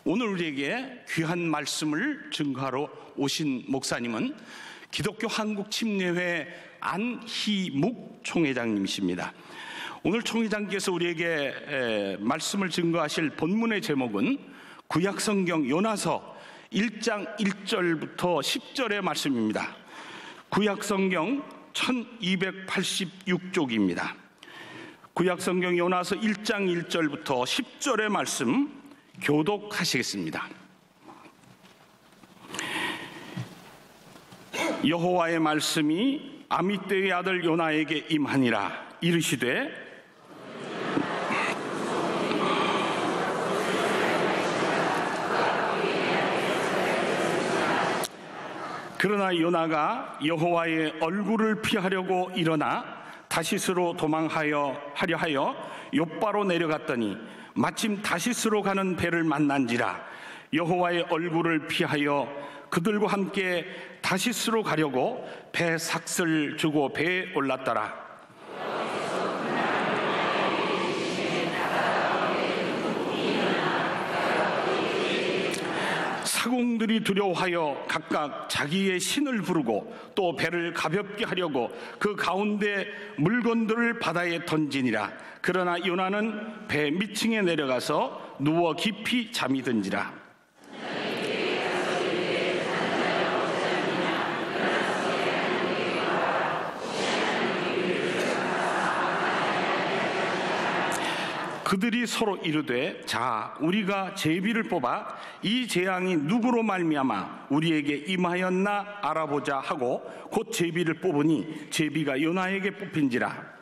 오늘 우리에게 귀한 말씀을 증거하러 오신 목사님은 기독교 한국침례회 안희묵 총회장님이십니다. 오늘 총회장께서 우리에게 말씀을 증거하실 본문의 제목은 구약성경 요나서 1장 1절부터 10절의 말씀입니다. 구약성경 1286쪽입니다. 구약성경 요나서 1장 1절부터 10절의 말씀 교독하시겠습니다. 여호와의 말씀이 아미떼의 아들 요나에게 임하니라. 이르시되 그러나 요나가 여호와의 얼굴을 피하려고 일어나 다시스로 도망하려 하여 욥바로 내려갔더니 마침 다시스로 가는 배를 만난지라. 여호와의 얼굴을 피하여 그들과 함께 다시스로 가려고 배 삭슬 주고 배에 올랐더라. 사공들이 두려워하여 각각 자기의 신을 부르고 또 배를 가볍게 하려고 그 가운데 물건들을 바다에 던지니라. 그러나 요나는 배 밑층에 내려가서 누워 깊이 잠이 든지라. 그들이 서로 이르되 자 우리가 제비를 뽑아 이 재앙이 누구로 말미암아 우리에게 임하였나 알아보자 하고 곧 제비를 뽑으니 제비가 요나에게 뽑힌지라.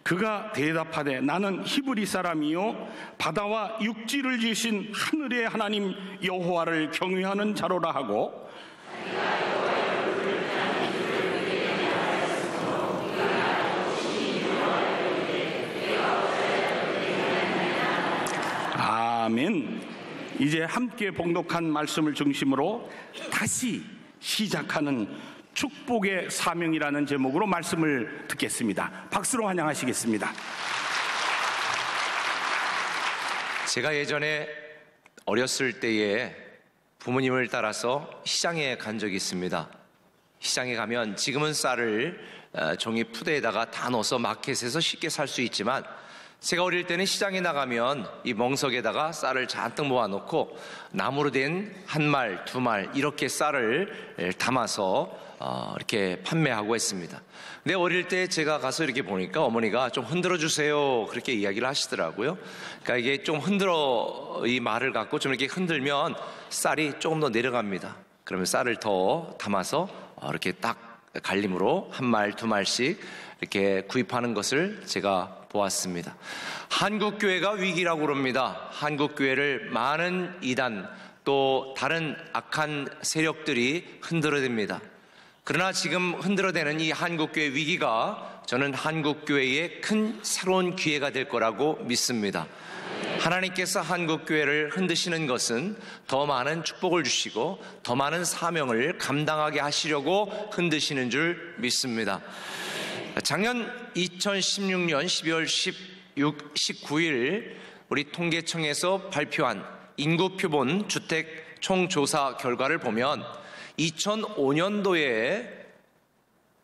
그가 대답하되 나는 히브리 사람이요 바다와 육지를 지으신 하늘의 하나님 여호와를 경외하는 자로라 하고 아멘. 이제 함께 봉독한 말씀을 중심으로 다시 시작하는 축복의 사명이라는 제목으로 말씀을 듣겠습니다. 박수로 환영하시겠습니다. 제가 예전에 어렸을 때에 부모님을 따라서 시장에 간 적이 있습니다. 시장에 가면 지금은 쌀을 종이 푸대에다가 다 넣어서 마켓에서 쉽게 살 수 있지만 제가 어릴 때는 시장에 나가면 이 멍석에다가 쌀을 잔뜩 모아놓고 나무로 된 한 말, 두 말 이렇게 쌀을 담아서 이렇게 판매하고 했습니다. 근데 어릴 때 제가 가서 이렇게 보니까 어머니가 좀 흔들어 주세요 그렇게 이야기를 하시더라고요. 그러니까 이게 좀 흔들어 이 말을 갖고 좀 이렇게 흔들면 쌀이 조금 더 내려갑니다. 그러면 쌀을 더 담아서 이렇게 딱 갈림으로 한 말, 두 말씩 이렇게 구입하는 것을 제가 보았습니다. 한국교회가 위기라고 그럽니다. 한국교회를 많은 이단 또 다른 악한 세력들이 흔들어댑니다. 그러나 지금 흔들어대는 이 한국교회 위기가 저는 한국교회의 큰 새로운 기회가 될 거라고 믿습니다. 하나님께서 한국교회를 흔드시는 것은 더 많은 축복을 주시고 더 많은 사명을 감당하게 하시려고 흔드시는 줄 믿습니다. 작년 2016년 12월 19일 우리 통계청에서 발표한 인구표본 주택 총조사 결과를 보면 2005년도에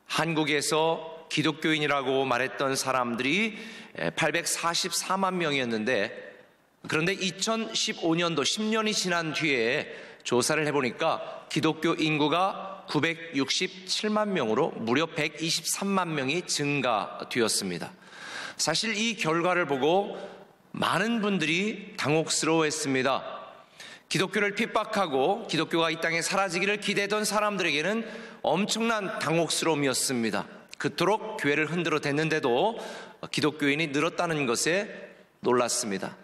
한국에서 기독교인이라고 말했던 사람들이 844만 명이었는데 그런데 2015년도 10년이 지난 뒤에 조사를 해보니까 기독교 인구가 967만 명으로 무려 123만 명이 증가되었습니다. 사실 이 결과를 보고 많은 분들이 당혹스러워했습니다. 기독교를 핍박하고 기독교가 이 땅에 사라지기를 기대했던 사람들에게는 엄청난 당혹스러움이었습니다. 그토록 교회를 흔들어 댔는데도 기독교인이 늘었다는 것에 놀랐습니다.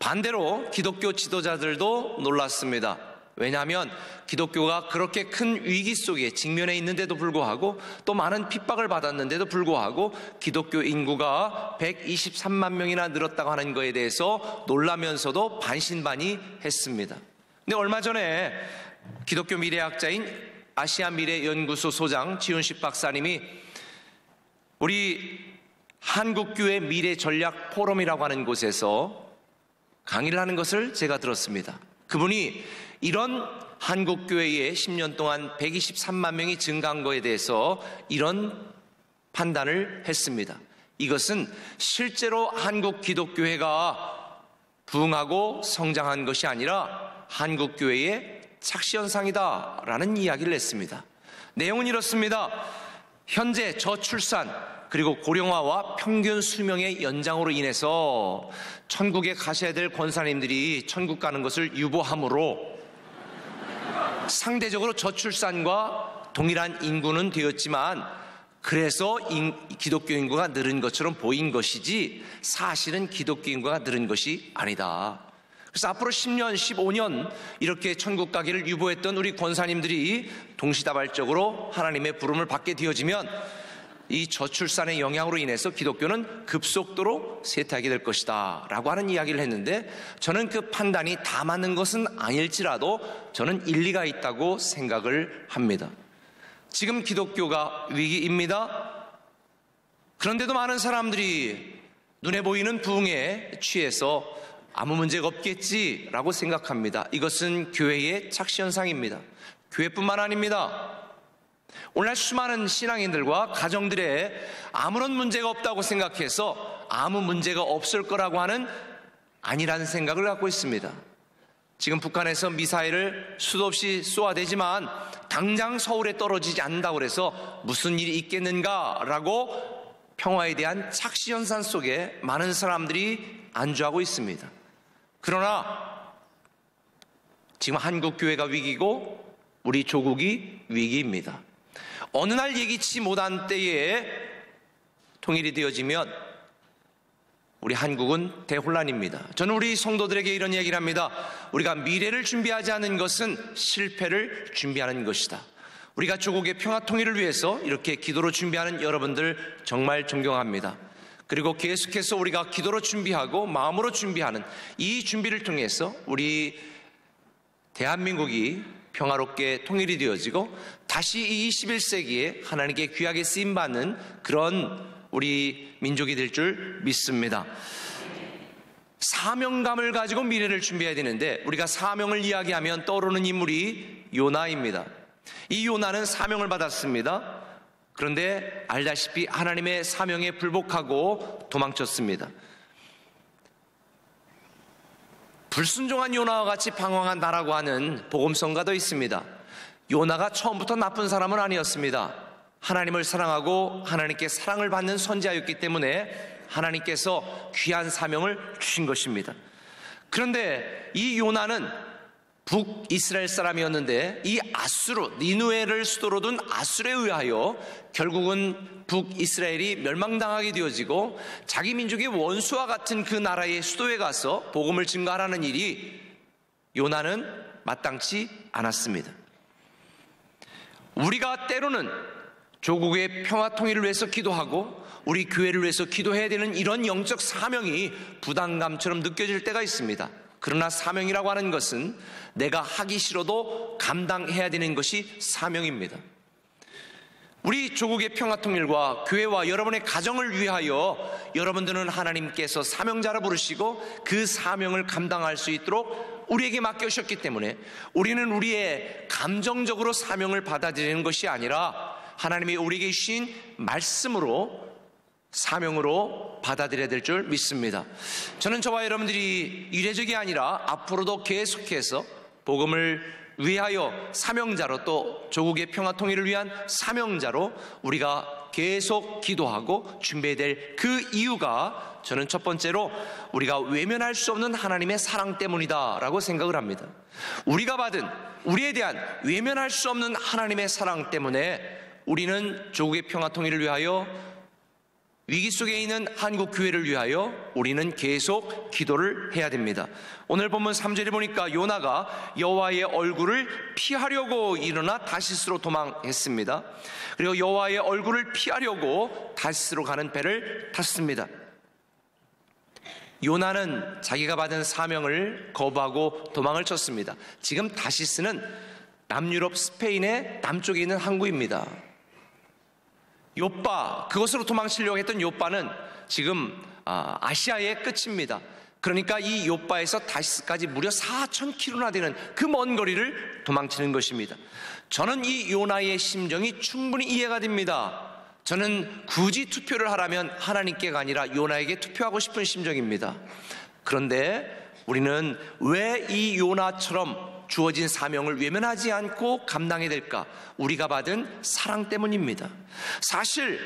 반대로 기독교 지도자들도 놀랐습니다. 왜냐하면 기독교가 그렇게 큰 위기 속에 직면해 있는데도 불구하고 또 많은 핍박을 받았는데도 불구하고 기독교 인구가 123만 명이나 늘었다고 하는 것에 대해서 놀라면서도 반신반의했습니다. 근데 얼마 전에 기독교 미래학자인 아시아 미래연구소 소장 지훈식 박사님이 우리 한국교회 미래전략 포럼이라고 하는 곳에서 강의를 하는 것을 제가 들었습니다. 그분이 이런 한국교회에 10년 동안 123만 명이 증가한 것에 대해서 이런 판단을 했습니다. 이것은 실제로 한국 기독교회가 부흥하고 성장한 것이 아니라 한국교회의 착시현상이다라는 이야기를 했습니다. 내용은 이렇습니다. 현재 저출산 그리고 고령화와 평균 수명의 연장으로 인해서 천국에 가셔야 될 권사님들이 천국 가는 것을 유보함으로 상대적으로 저출산과 동일한 인구는 되었지만 그래서 기독교 인구가 늘은 것처럼 보인 것이지 사실은 기독교 인구가 늘은 것이 아니다. 그래서 앞으로 10년, 15년 이렇게 천국 가기를 유보했던 우리 권사님들이 동시다발적으로 하나님의 부름을 받게 되어지면 이 저출산의 영향으로 인해서 기독교는 급속도로 쇠퇴하게 될 것이다 라고 하는 이야기를 했는데, 저는 그 판단이 다 맞는 것은 아닐지라도 저는 일리가 있다고 생각을 합니다. 지금 기독교가 위기입니다. 그런데도 많은 사람들이 눈에 보이는 부흥에 취해서 아무 문제가 없겠지라고 생각합니다. 이것은 교회의 착시현상입니다. 교회뿐만 아닙니다. 오늘날 수많은 신앙인들과 가정들에 아무런 문제가 없다고 생각해서 아무 문제가 없을 거라고 하는 아니라는 생각을 갖고 있습니다. 지금 북한에서 미사일을 수도 없이 쏘아대지만 당장 서울에 떨어지지 않는다고 해서 무슨 일이 있겠는가라고 평화에 대한 착시현상 속에 많은 사람들이 안주하고 있습니다. 그러나 지금 한국교회가 위기고 우리 조국이 위기입니다. 어느 날 예기치 못한 때에 통일이 되어지면 우리 한국은 대혼란입니다. 저는 우리 성도들에게 이런 얘기를 합니다. 우리가 미래를 준비하지 않은 것은 실패를 준비하는 것이다. 우리가 조국의 평화 통일을 위해서 이렇게 기도로 준비하는 여러분들 정말 존경합니다. 그리고 계속해서 우리가 기도로 준비하고 마음으로 준비하는 이 준비를 통해서 우리 대한민국이 평화롭게 통일이 되어지고 다시 이 21세기에 하나님께 귀하게 쓰임받는 그런 우리 민족이 될 줄 믿습니다. 사명감을 가지고 미래를 준비해야 되는데 우리가 사명을 이야기하면 떠오르는 인물이 요나입니다. 이 요나는 사명을 받았습니다. 그런데 알다시피 하나님의 사명에 불복하고 도망쳤습니다. 불순종한 요나와 같이 방황한 나라고 하는 복음성가도 있습니다. 요나가 처음부터 나쁜 사람은 아니었습니다. 하나님을 사랑하고 하나님께 사랑을 받는 선지자였기 때문에 하나님께서 귀한 사명을 주신 것입니다. 그런데 이 요나는 북이스라엘 사람이었는데 이 아수르, 니느웨를 수도로 둔 아수르에 의하여 결국은 북이스라엘이 멸망당하게 되어지고 자기 민족의 원수와 같은 그 나라의 수도에 가서 복음을 증거하라는 일이 요나는 마땅치 않았습니다. 우리가 때로는 조국의 평화 통일을 위해서 기도하고 우리 교회를 위해서 기도해야 되는 이런 영적 사명이 부담감처럼 느껴질 때가 있습니다. 그러나 사명이라고 하는 것은 내가 하기 싫어도 감당해야 되는 것이 사명입니다. 우리 조국의 평화 통일과 교회와 여러분의 가정을 위하여 여러분들은 하나님께서 사명자로 부르시고 그 사명을 감당할 수 있도록 우리에게 맡겨주셨기 때문에 우리는 우리의 감정적으로 사명을 받아들이는 것이 아니라 하나님이 우리에게 주신 말씀으로 사명으로 받아들여야 될 줄 믿습니다. 저는 저와 여러분들이 이례적이 아니라 앞으로도 계속해서 복음을 위하여 사명자로 또 조국의 평화 통일을 위한 사명자로 우리가 계속 기도하고 준비해야 될 그 이유가 저는 첫 번째로 우리가 외면할 수 없는 하나님의 사랑 때문이다라고 생각을 합니다. 우리가 받은 우리에 대한 외면할 수 없는 하나님의 사랑 때문에 우리는 조국의 평화 통일을 위하여 위기 속에 있는 한국 교회를 위하여 우리는 계속 기도를 해야 됩니다. 오늘 본문 3절에 보니까 요나가 여호와의 얼굴을 피하려고 일어나 다시스로 도망했습니다. 그리고 여호와의 얼굴을 피하려고 다시스로 가는 배를 탔습니다. 요나는 자기가 받은 사명을 거부하고 도망을 쳤습니다. 지금 다시스는 남유럽 스페인의 남쪽에 있는 항구입니다. 요빠, 그것으로 도망치려고 했던 요빠는 지금 아시아의 끝입니다. 그러니까 이 요빠에서 다시스까지 무려 4,000km나 되는 그 먼 거리를 도망치는 것입니다. 저는 이 요나의 심정이 충분히 이해가 됩니다. 저는 굳이 투표를 하라면 하나님께가 아니라 요나에게 투표하고 싶은 심정입니다. 그런데 우리는 왜 이 요나처럼 주어진 사명을 외면하지 않고 감당해야 될까? 우리가 받은 사랑 때문입니다. 사실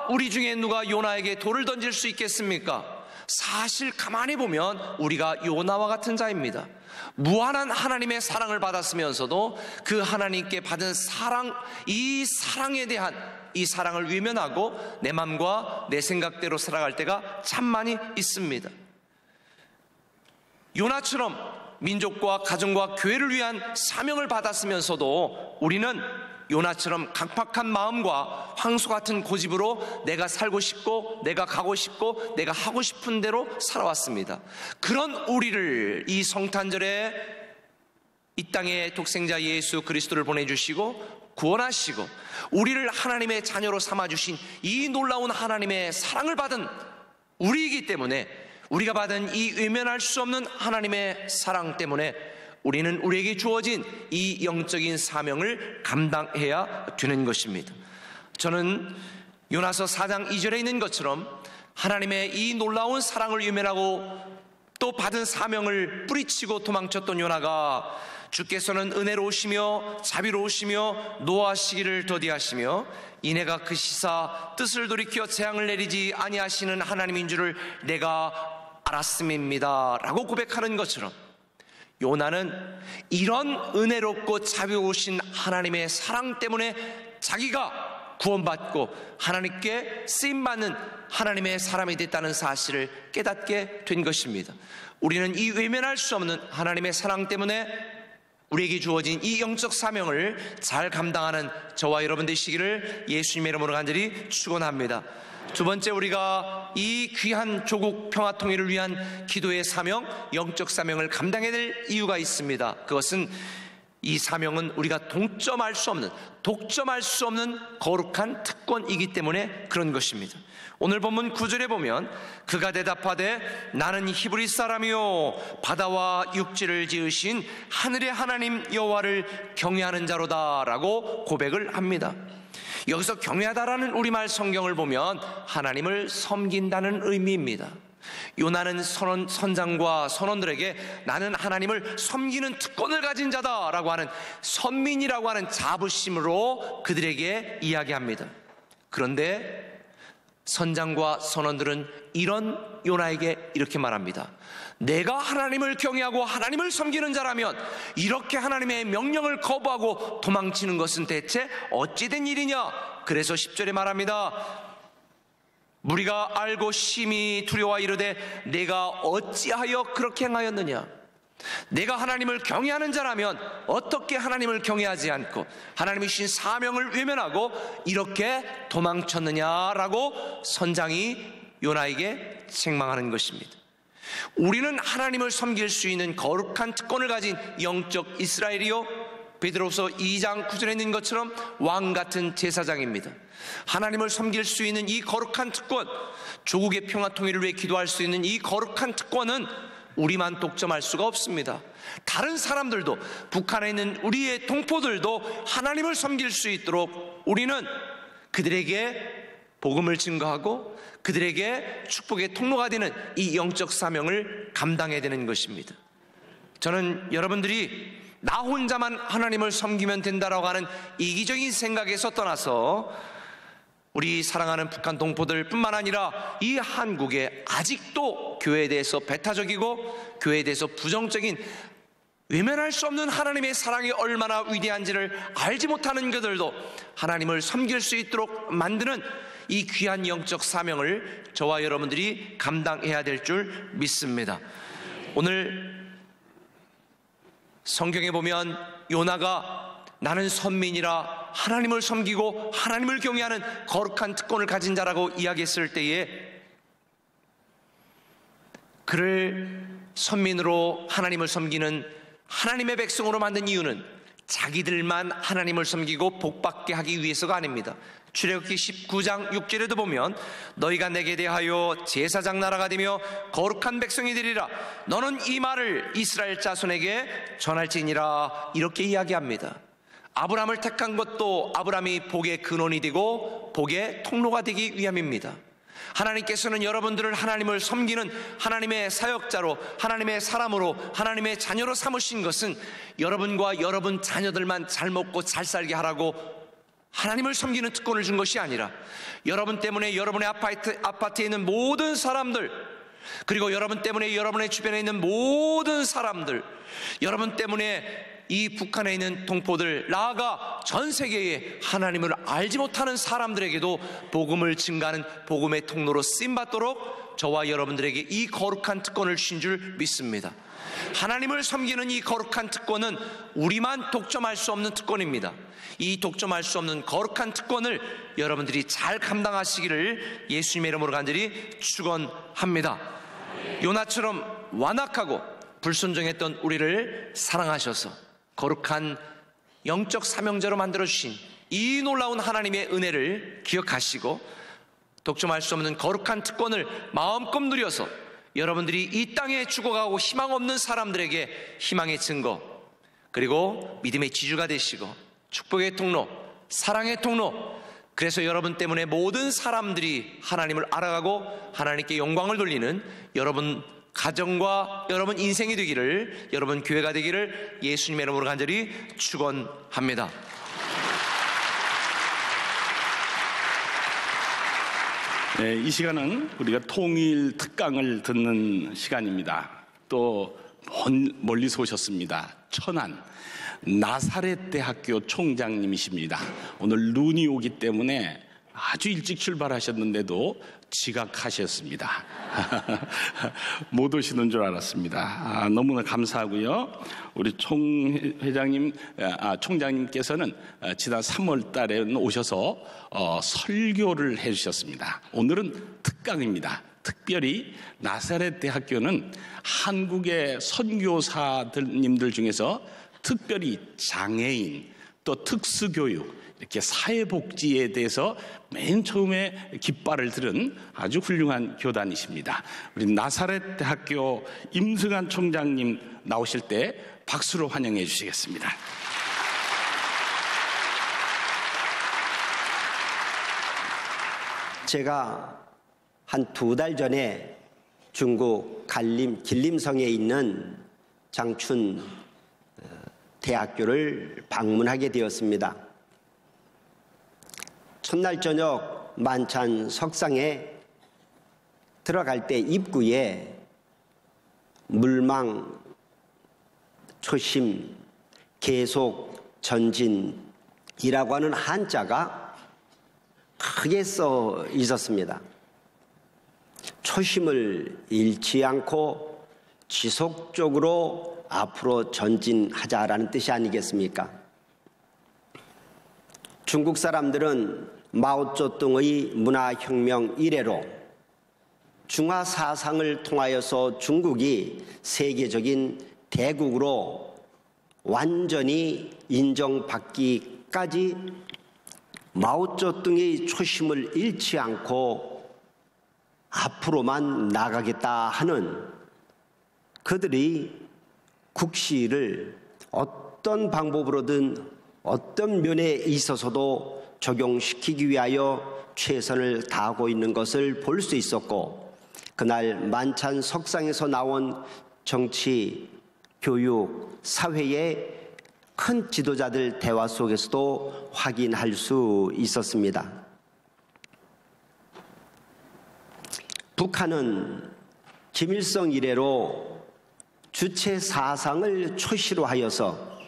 우리 중에 누가 요나에게 돌을 던질 수 있겠습니까? 사실 가만히 보면 우리가 요나와 같은 자입니다. 무한한 하나님의 사랑을 받았으면서도 그 하나님께 받은 사랑, 이 사랑에 대한 이 사랑을 외면하고 내 마음과 내 생각대로 살아갈 때가 참 많이 있습니다. 요나처럼 민족과 가정과 교회를 위한 사명을 받았으면서도 우리는 요나처럼 강팍한 마음과 황소 같은 고집으로 내가 살고 싶고 내가 가고 싶고 내가 하고 싶은 대로 살아왔습니다. 그런 우리를 이 성탄절에 이 땅에 독생자 예수 그리스도를 보내주시고 구원하시고 우리를 하나님의 자녀로 삼아주신 이 놀라운 하나님의 사랑을 받은 우리이기 때문에, 우리가 받은 이 외면할 수 없는 하나님의 사랑 때문에 우리는 우리에게 주어진 이 영적인 사명을 감당해야 되는 것입니다. 저는 요나서 4장 2절에 있는 것처럼 하나님의 이 놀라운 사랑을 외면하고 또 받은 사명을 뿌리치고 도망쳤던 요나가 주께서는 은혜로우시며 자비로우시며 노하시기를 더디하시며 이내가 그 시사 뜻을 돌이켜 재앙을 내리지 아니하시는 하나님인 줄을 내가 알았음입니다 라고 고백하는 것처럼, 요나는 이런 은혜롭고 자비로우신 하나님의 사랑 때문에 자기가 구원받고 하나님께 쓰임받는 하나님의 사람이 됐다는 사실을 깨닫게 된 것입니다. 우리는 이 외면할 수 없는 하나님의 사랑 때문에 우리에게 주어진 이 영적 사명을 잘 감당하는 저와 여러분 되시기를 예수님의 이름으로 간절히 축원합니다. 두 번째, 우리가 이 귀한 조국 평화 통일을 위한 기도의 사명, 영적 사명을 감당해야 될 이유가 있습니다. 그것은 이 사명은 우리가 독점할 수 없는 거룩한 특권이기 때문에 그런 것입니다. 오늘 본문 9절에 보면 그가 대답하되 나는 히브리 사람이요 바다와 육지를 지으신 하늘의 하나님 여호와를 경외하는 자로다 라고 고백을 합니다. 여기서 경외하다라는 우리말 성경을 보면 하나님을 섬긴다는 의미입니다. 요나는 선장과 선원들에게 나는 하나님을 섬기는 특권을 가진 자다라고 하는 선민이라고 하는 자부심으로 그들에게 이야기합니다. 그런데 선장과 선원들은 이런 요나에게 이렇게 말합니다. 내가 하나님을 경외하고 하나님을 섬기는 자라면 이렇게 하나님의 명령을 거부하고 도망치는 것은 대체 어찌된 일이냐? 그래서 10절에 말합니다. 무리가 알고 심히 두려워 이르되 내가 어찌하여 그렇게 행하였느냐? 내가 하나님을 경외하는 자라면 어떻게 하나님을 경외하지 않고 하나님이 주신 사명을 외면하고 이렇게 도망쳤느냐라고 선장이 요나에게 책망하는 것입니다. 우리는 하나님을 섬길 수 있는 거룩한 특권을 가진 영적 이스라엘이요, 베드로후서 2장 9절에 있는 것처럼 왕같은 제사장입니다. 하나님을 섬길 수 있는 이 거룩한 특권, 조국의 평화 통일을 위해 기도할 수 있는 이 거룩한 특권은 우리만 독점할 수가 없습니다. 다른 사람들도, 북한에 있는 우리의 동포들도 하나님을 섬길 수 있도록 우리는 그들에게 복음을 증거하고 그들에게 축복의 통로가 되는 이 영적 사명을 감당해야 되는 것입니다. 저는 여러분들이 나 혼자만 하나님을 섬기면 된다라고 하는 이기적인 생각에서 떠나서 우리 사랑하는 북한 동포들 뿐만 아니라 이 한국에 아직도 교회에 대해서 배타적이고 교회에 대해서 부정적인, 외면할 수 없는 하나님의 사랑이 얼마나 위대한지를 알지 못하는 그들도 하나님을 섬길 수 있도록 만드는 이 귀한 영적 사명을 저와 여러분들이 감당해야 될 줄 믿습니다. 오늘 성경에 보면 요나가 나는 선민이라 하나님을 섬기고 하나님을 경외하는 거룩한 특권을 가진 자라고 이야기했을 때에 그를 선민으로 하나님을 섬기는 하나님의 백성으로 만든 이유는 자기들만 하나님을 섬기고 복받게 하기 위해서가 아닙니다. 출애굽기 19장 6절에도 보면 너희가 내게 대하여 제사장 나라가 되며 거룩한 백성이 되리라. 너는 이 말을 이스라엘 자손에게 전할지니라. 이렇게 이야기합니다. 아브라함을 택한 것도 아브라함이 복의 근원이 되고 복의 통로가 되기 위함입니다. 하나님께서는 여러분들을 하나님을 섬기는 하나님의 사역자로, 하나님의 사람으로, 하나님의 자녀로 삼으신 것은 여러분과 여러분 자녀들만 잘 먹고 잘 살게 하라고 하나님을 섬기는 특권을 준 것이 아니라 여러분 때문에 여러분의 아파트에 있는 모든 사람들, 그리고 여러분 때문에 여러분의 주변에 있는 모든 사람들, 여러분 때문에 이 북한에 있는 동포들, 나아가 전 세계에 하나님을 알지 못하는 사람들에게도 복음을 증가하는 복음의 통로로 쓰임받도록 저와 여러분들에게 이 거룩한 특권을 주신 줄 믿습니다. 하나님을 섬기는 이 거룩한 특권은 우리만 독점할 수 없는 특권입니다. 이 독점할 수 없는 거룩한 특권을 여러분들이 잘 감당하시기를 예수님의 이름으로 간절히 축원합니다. 요나처럼 완악하고 불순종했던 우리를 사랑하셔서 거룩한 영적 사명자로 만들어주신 이 놀라운 하나님의 은혜를 기억하시고 독점할 수 없는 거룩한 특권을 마음껏 누려서 여러분들이 이 땅에 죽어가고 희망 없는 사람들에게 희망의 증거, 그리고 믿음의 지주가 되시고 축복의 통로, 사랑의 통로, 그래서 여러분 때문에 모든 사람들이 하나님을 알아가고 하나님께 영광을 돌리는 여러분 가정과 여러분 인생이 되기를, 여러분 교회가 되기를 예수님의 이름으로 간절히 축원합니다. 네, 이 시간은 우리가 통일 특강을 듣는 시간입니다. 또 멀리서 오셨습니다. 천안 나사렛 대학교 총장님이십니다. 오늘 눈이 오기 때문에 아주 일찍 출발하셨는데도 지각하셨습니다. 못 오시는 줄 알았습니다. 너무나 감사하고요. 우리 총장님께서는 지난 3월 달에는 오셔서 설교를 해주셨습니다. 오늘은 특강입니다. 특별히 나사렛 대학교는 한국의 선교사님들 중에서 특별히 장애인, 또 특수교육, 이렇게 사회복지에 대해서 맨 처음에 깃발을 들은 아주 훌륭한 교단이십니다. 우리 나사렛 대학교 임승환 총장님 나오실 때 박수로 환영해 주시겠습니다. 제가 한 2달 전에 중국 길림성에 있는 장춘 대학교를 방문하게 되었습니다. 첫날 저녁 만찬 석상에 들어갈 때 입구에 물망, 초심, 계속, 전진이라고 하는 한자가 크게 써 있었습니다. 초심을 잃지 않고 지속적으로 앞으로 전진하자라는 뜻이 아니겠습니까? 중국 사람들은 마오쩌둥의 문화혁명 이래로 중화 사상을 통하여서 중국이 세계적인 대국으로 완전히 인정받기까지 마오쩌둥의 초심을 잃지 않고 앞으로만 나가겠다 하는 그들의 국시를 어떤 방법으로든 어떤 면에 있어서도 적용시키기 위하여 최선을 다하고 있는 것을 볼 수 있었고, 그날 만찬 석상에서 나온 정치, 교육, 사회의 큰 지도자들 대화 속에서도 확인할 수 있었습니다. 북한은 김일성 이래로 주체 사상을 초시로 하여서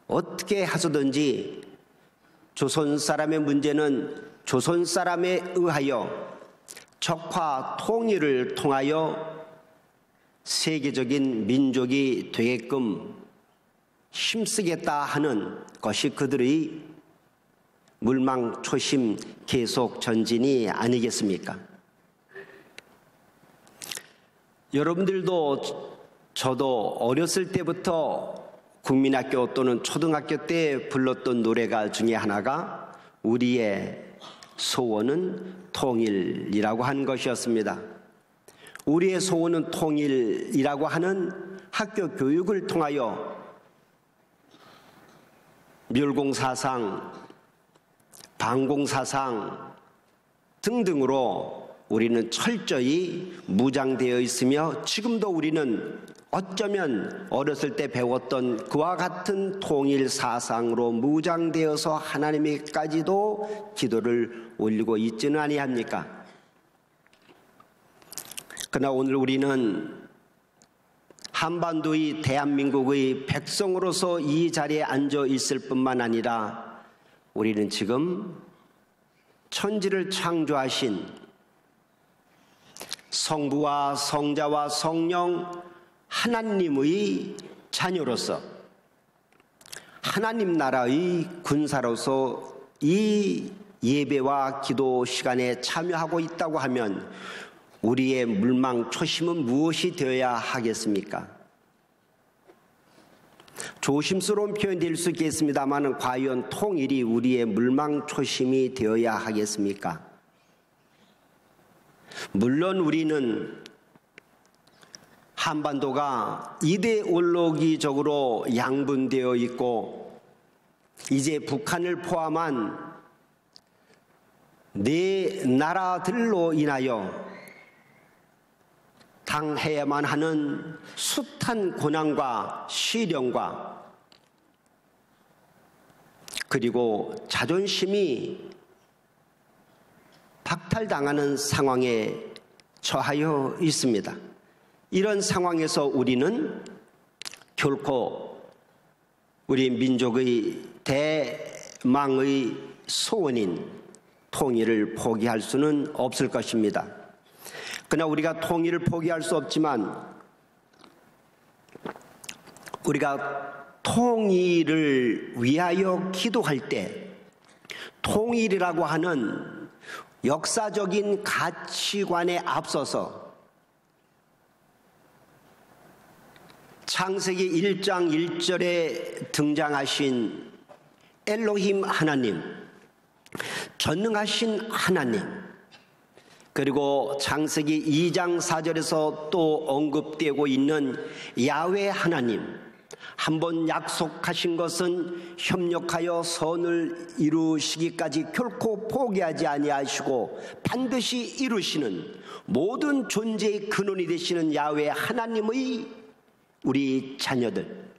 어떻게 하서든지 조선 사람의 문제는 조선 사람에 의하여 적화 통일을 통하여 세계적인 민족이 되게끔 힘쓰겠다 하는 것이 그들의 물망초심 계속 전진이 아니겠습니까? 여러분들도 저도 어렸을 때부터 국민학교 또는 초등학교 때 불렀던 노래가 중에 하나가 우리의 소원은 통일이라고 한 것이었습니다. 우리의 소원은 통일이라고 하는 학교 교육을 통하여 멸공사상, 반공사상 등등으로 우리는 철저히 무장되어 있으며 지금도 우리는 어쩌면 어렸을 때 배웠던 그와 같은 통일 사상으로 무장되어서 하나님에게까지도 기도를 올리고 있지는 아니합니까? 그러나 오늘 우리는 한반도의 대한민국의 백성으로서 이 자리에 앉아 있을 뿐만 아니라 우리는 지금 천지를 창조하신 성부와 성자와 성령 하나님의 자녀로서 하나님 나라의 군사로서 이 예배와 기도 시간에 참여하고 있다고 하면 우리의 물망 초심은 무엇이 되어야 하겠습니까? 조심스러운 표현이 될 수 있겠습니다만 과연 통일이 우리의 물망 초심이 되어야 하겠습니까? 물론 우리는 한반도가 이데올로기적으로 양분되어 있고 이제 북한을 포함한 네 나라들로 인하여 당해야만 하는 숱한 고난과 시련과 그리고 자존심이 박탈당하는 상황에 처하여 있습니다. 이런 상황에서 우리는 결코 우리 민족의 대망의 소원인 통일을 포기할 수는 없을 것입니다. 그러나 우리가 통일을 포기할 수 없지만 우리가 통일을 위하여 기도할 때 통일이라고 하는 역사적인 가치관에 앞서서 창세기 1장 1절에 등장하신 엘로힘 하나님, 전능하신 하나님, 그리고 창세기 2장 4절에서 또 언급되고 있는 야훼 하나님, 한번 약속하신 것은 협력하여 선을 이루시기까지 결코 포기하지 아니하시고 반드시 이루시는 모든 존재의 근원이 되시는 야훼 하나님의 우리 자녀들,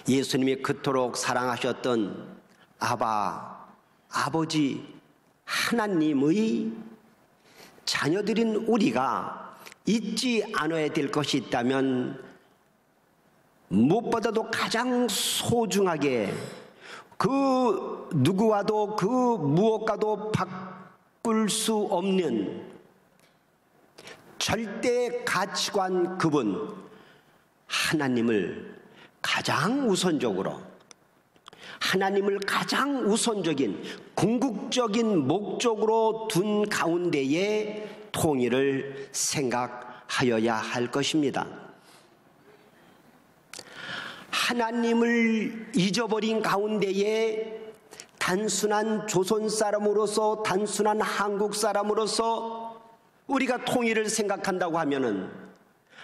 예수님이 그토록 사랑하셨던 아버지 하나님의 자녀들인 우리가 잊지 않아야 될 것이 있다면 무엇보다도 가장 소중하게 그 누구와도 그 무엇과도 바꿀 수 없는 절대 가치관 그분 하나님을 가장 우선적으로, 하나님을 가장 우선적인 궁극적인 목적으로 둔 가운데에 통일을 생각하여야 할 것입니다. 하나님을 잊어버린 가운데에 단순한 조선 사람으로서, 단순한 한국 사람으로서 우리가 통일을 생각한다고 하면은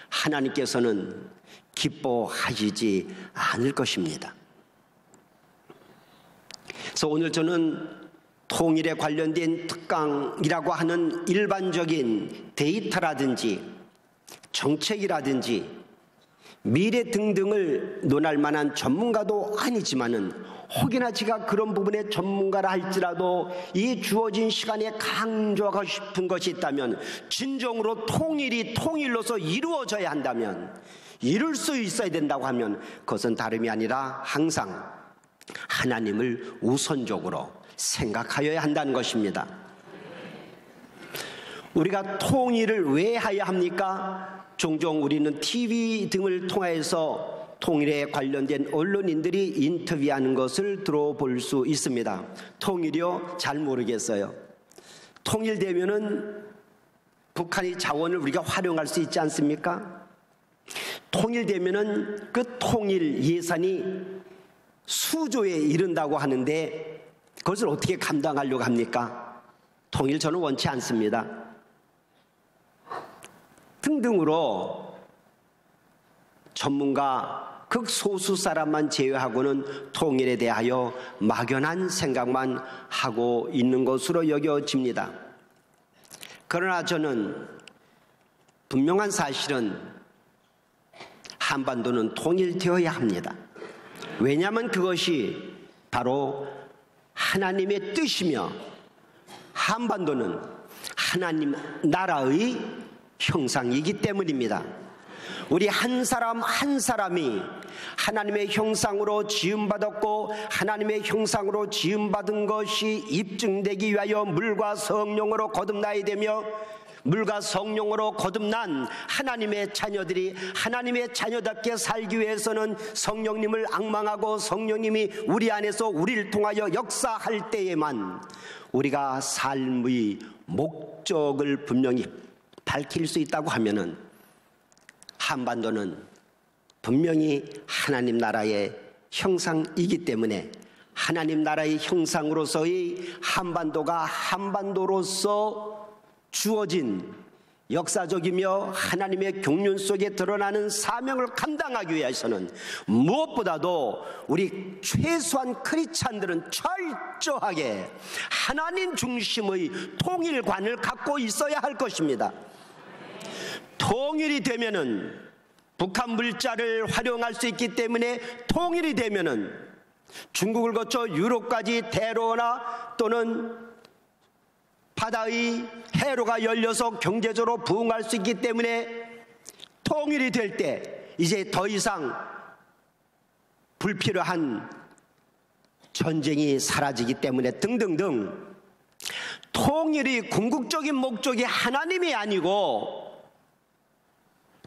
하나님께서는 기뻐하시지 않을 것입니다. 그래서 오늘 저는 통일에 관련된 특강이라고 하는 일반적인 데이터라든지 정책이라든지 미래 등등을 논할 만한 전문가도 아니지만은 혹여나 제가 그런 부분의 전문가라 할지라도 이 주어진 시간에 강조하고 싶은 것이 있다면, 진정으로 통일이 통일로서 이루어져야 한다면, 이룰 수 있어야 된다고 하면 그것은 다름이 아니라 항상 하나님을 우선적으로 생각하여야 한다는 것입니다. 우리가 통일을 왜 해야 합니까? 종종 우리는 TV 등을 통해서 통일에 관련된 언론인들이 인터뷰하는 것을 들어볼 수 있습니다. 통일이요? 잘 모르겠어요. 통일되면은 북한의 자원을 우리가 활용할 수 있지 않습니까? 통일되면은 그 통일 예산이 수조에 이른다고 하는데 그것을 어떻게 감당하려고 합니까? 통일 저는 원치 않습니다. 등등으로 전문가 극소수 사람만 제외하고는 통일에 대하여 막연한 생각만 하고 있는 것으로 여겨집니다. 그러나 저는 분명한 사실은 한반도는 통일되어야 합니다. 왜냐하면 그것이 바로 하나님의 뜻이며 한반도는 하나님 나라의 형상이기 때문입니다. 우리 한 사람 한 사람이 하나님의 형상으로 지음받았고 하나님의 형상으로 지음받은 것이 입증되기 위하여 물과 성령으로 거듭나야 되며 물과 성령으로 거듭난 하나님의 자녀들이 하나님의 자녀답게 살기 위해서는 성령님을 앙망하고 성령님이 우리 안에서 우리를 통하여 역사할 때에만 우리가 삶의 목적을 분명히 밝힐 수 있다고 하면은 한반도는 분명히 하나님 나라의 형상이기 때문에 하나님 나라의 형상으로서의 한반도가 한반도로서 주어진 역사적이며 하나님의 경륜 속에 드러나는 사명을 감당하기 위해서는 무엇보다도 우리 최소한 크리스찬들은 철저하게 하나님 중심의 통일관을 갖고 있어야 할 것입니다. 통일이 되면은 북한 물자를 활용할 수 있기 때문에 통일이 되면은 중국을 거쳐 유럽까지 대로나 또는 바다의 해로가 열려서 경제적으로 부흥할 수 있기 때문에 통일이 될 때 이제 더 이상 불필요한 전쟁이 사라지기 때문에 등등등 통일이 궁극적인 목적이 하나님이 아니고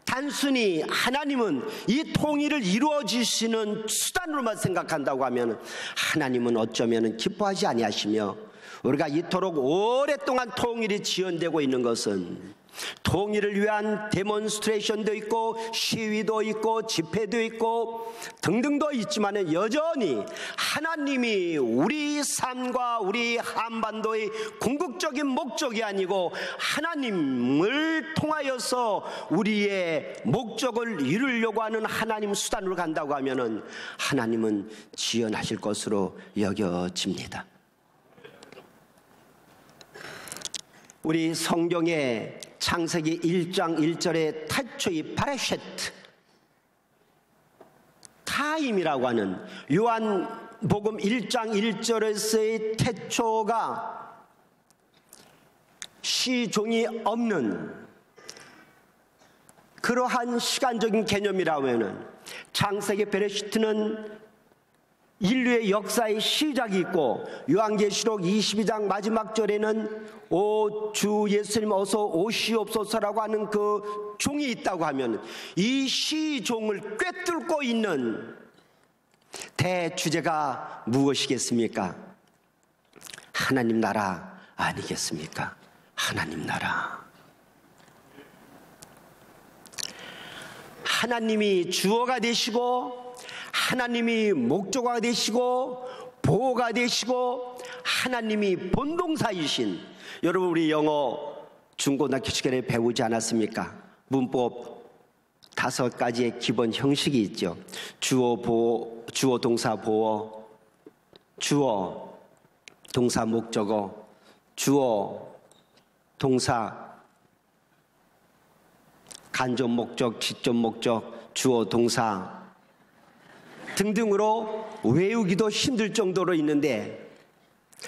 단순히 하나님은 이 통일을 이루어 주시는 수단으로만 생각한다고 하면 하나님은 어쩌면 기뻐하지 아니하시며 우리가 이토록 오랫동안 통일이 지연되고 있는 것은 통일을 위한 데몬스트레이션도 있고 시위도 있고 집회도 있고 등등도 있지만 여전히 하나님이 우리 삶과 우리 한반도의 궁극적인 목적이 아니고 하나님을 통하여서 우리의 목적을 이루려고 하는 하나님 수단으로 간다고 하면은 하나님은 지연하실 것으로 여겨집니다. 우리 성경의 창세기 1장 1절의 태초의 바레셰트 타임이라고 하는 요한복음 1장 1절에서의 태초가 시종이 없는 그러한 시간적인 개념이라고 하면 창세기 베레시트는 인류의 역사의 시작이 있고 요한계시록 22장 마지막 절에는 오 주 예수님 어서 오시옵소서라고 하는 그 종이 있다고 하면 이 시종을 꿰뚫고 있는 대주제가 무엇이겠습니까? 하나님 나라 아니겠습니까? 하나님 나라. 하나님이 주어가 되시고 하나님이 목적어가 되시고 보호가 되시고 하나님이 본동사이신, 여러분 우리 영어 중고등학교 시간에 배우지 않았습니까? 문법 5가지의 기본 형식이 있죠. 주어, 보호, 주어, 동사, 보호, 주어, 동사, 목적어, 주어, 동사, 간접 목적, 직접 목적, 주어, 동사 등등으로 외우기도 힘들 정도로 있는데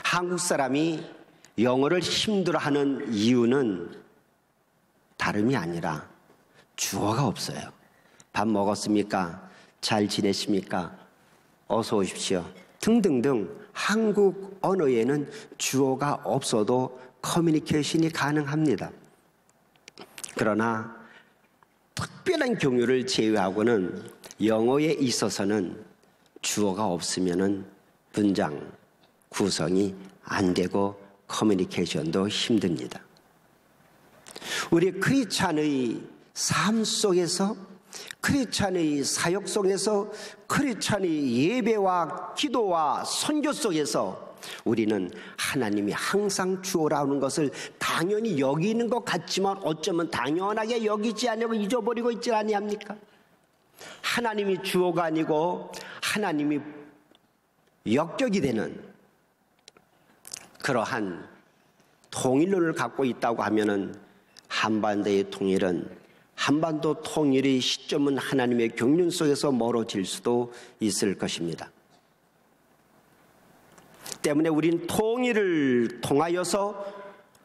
한국 사람이 영어를 힘들어하는 이유는 다름이 아니라 주어가 없어요. 밥 먹었습니까? 잘 지내십니까? 어서 오십시오. 등등등 한국 언어에는 주어가 없어도 커뮤니케이션이 가능합니다. 그러나 특별한 경우를 제외하고는 영어에 있어서는 주어가 없으면은 문장 구성이 안 되고 커뮤니케이션도 힘듭니다. 우리 크리스찬의 삶 속에서 크리스찬의 사역 속에서, 크리스찬의 예배와 기도와 선교 속에서 우리는 하나님이 항상 주어라는 것을 당연히 여기는 것 같지만 어쩌면 당연하게 여기지 않고 잊어버리고 있지 아니합니까? 하나님이 주어가 아니고 하나님이 역격이 되는 그러한 통일론을 갖고 있다고 하면은 한반도의 통일은, 한반도 통일의 시점은 하나님의 경륜 속에서 멀어질 수도 있을 것입니다. 때문에 우린 통일을 통하여서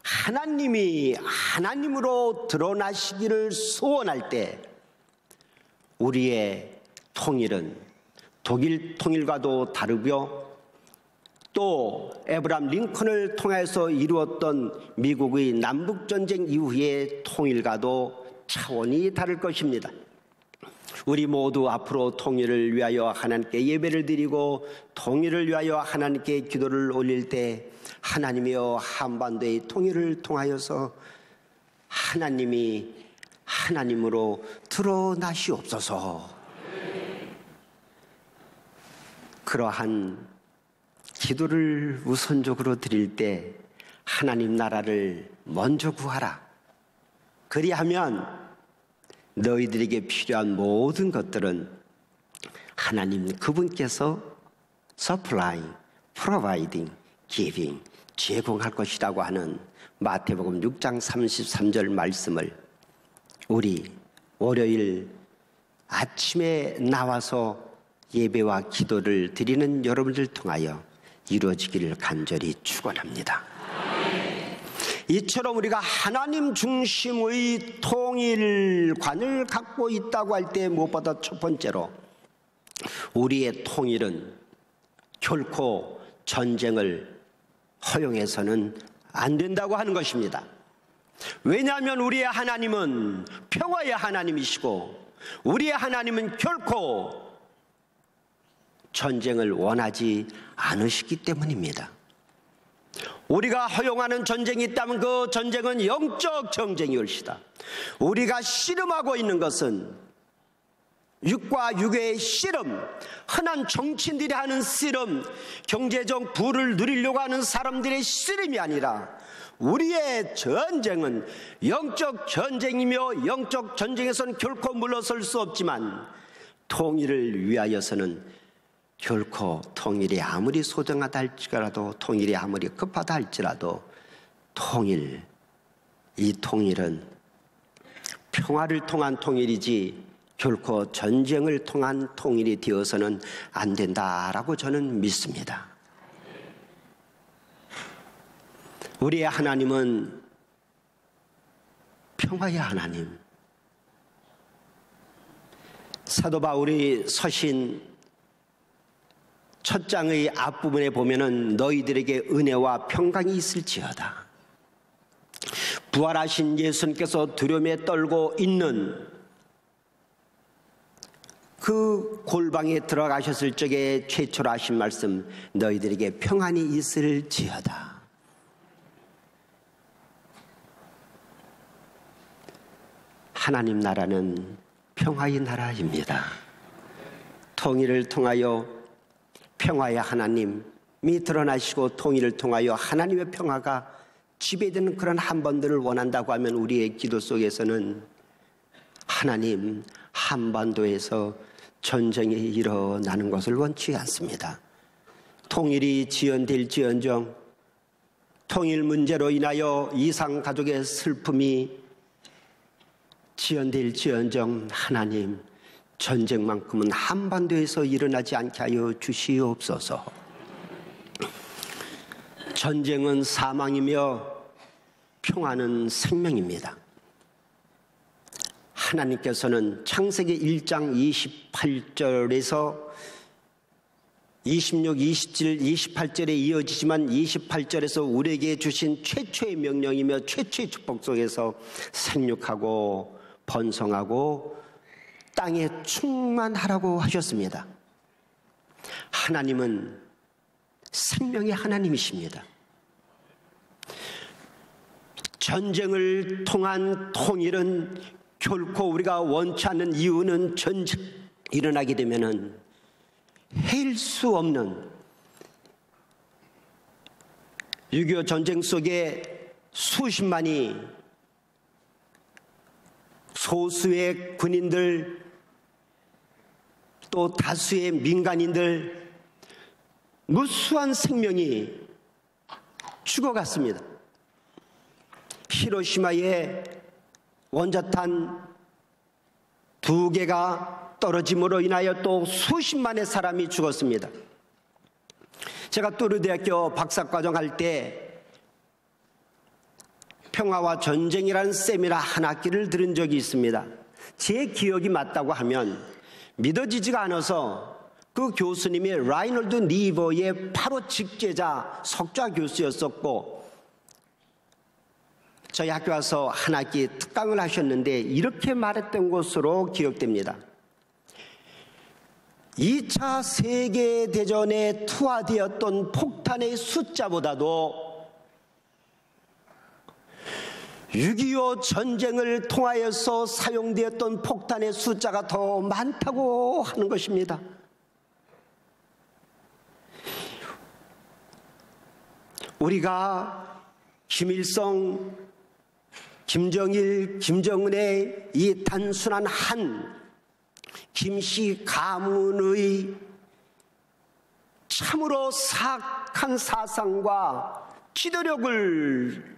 하나님이 하나님으로 드러나시기를 소원할 때 우리의 통일은 독일 통일과도 다르고요, 또 에브라함 링컨을 통해서 이루었던 미국의 남북전쟁 이후의 통일과도 차원이 다를 것입니다. 우리 모두 앞으로 통일을 위하여 하나님께 예배를 드리고 통일을 위하여 하나님께 기도를 올릴 때 하나님이여 한반도의 통일을 통하여서 하나님이 하나님으로 드러나시옵소서. 그러한 기도를 우선적으로 드릴 때 하나님 나라를 먼저 구하라. 그리하면 너희들에게 필요한 모든 것들은 하나님 그분께서 supplying, providing, giving, 제공할 것이라고 하는 마태복음 6장 33절 말씀을 우리 월요일 아침에 나와서 예배와 기도를 드리는 여러분들 통하여 이루어지기를 간절히 축원합니다. 이처럼 우리가 하나님 중심의 통일관을 갖고 있다고 할 때 무엇보다 첫 번째로 우리의 통일은 결코 전쟁을 허용해서는 안 된다고 하는 것입니다. 왜냐하면 우리의 하나님은 평화의 하나님이시고 우리의 하나님은 결코 전쟁을 원하지 않으시기 때문입니다. 우리가 허용하는 전쟁이 있다면 그 전쟁은 영적 전쟁이올시다. 우리가 씨름하고 있는 것은 육과 육의 씨름, 흔한 정치인들이 하는 씨름, 경제적 부를 누리려고 하는 사람들의 씨름이 아니라 우리의 전쟁은 영적 전쟁이며 영적 전쟁에서는 결코 물러설 수 없지만 통일을 위하여서는 결코 통일이 아무리 소중하다 할지라도, 통일이 아무리 급하다 할지라도 이 통일은 평화를 통한 통일이지 결코 전쟁을 통한 통일이 되어서는 안 된다라고 저는 믿습니다. 우리의 하나님은 평화의 하나님. 사도 바울이 서신 첫 장의 앞부분에 보면은 너희들에게 은혜와 평강이 있을지어다. 부활하신 예수님께서 두려움에 떨고 있는 그 골방에 들어가셨을 적에 최초로 하신 말씀, 너희들에게 평안이 있을지어다. 하나님 나라는 평화의 나라입니다. 통일을 통하여 평화의 하나님이 드러나시고 통일을 통하여 하나님의 평화가 지배되는 그런 한반도를 원한다고 하면 우리의 기도 속에서는 하나님 한반도에서 전쟁이 일어나는 것을 원치 않습니다. 통일이 지연될지언정 통일 문제로 인하여 이상 가족의 슬픔이 지연될지언정 하나님 전쟁만큼은 한반도에서 일어나지 않게 하여 주시옵소서. 전쟁은 사망이며 평화는 생명입니다. 하나님께서는 창세기 1장 28절에서 26, 27, 28절에 이어지지만 28절에서 우리에게 주신 최초의 명령이며 최초의 축복 속에서 생육하고 번성하고 땅에 충만하라고 하셨습니다. 하나님은 생명의 하나님이십니다. 전쟁을 통한 통일은 결코 우리가 원치 않는 이유는 전쟁 일어나게 되면은 헤일 수 없는 6.25 전쟁 속에 수십만이 소수의 군인들 또 다수의 민간인들 무수한 생명이 죽어갔습니다. 히로시마의 원자탄 2개가 떨어짐으로 인하여 또 수십만의 사람이 죽었습니다. 제가 또르대학교 박사과정 할 때 평화와 전쟁이라는 세미나 한 학기를 들은 적이 있습니다. 제 기억이 맞다고 하면 믿어지지가 않아서 그 교수님이 라이놀드 니버의 바로 직제자 석좌 교수였었고 저희 학교 와서 한 학기 특강을 하셨는데 이렇게 말했던 것으로 기억됩니다. 2차 세계대전에 투하되었던 폭탄의 숫자보다도 6.25 전쟁을 통하여서 사용되었던 폭탄의 숫자가 더 많다고 하는 것입니다. 우리가 김일성, 김정일, 김정은의 이 단순한 한 김씨 가문의 참으로 사악한 사상과 지도력을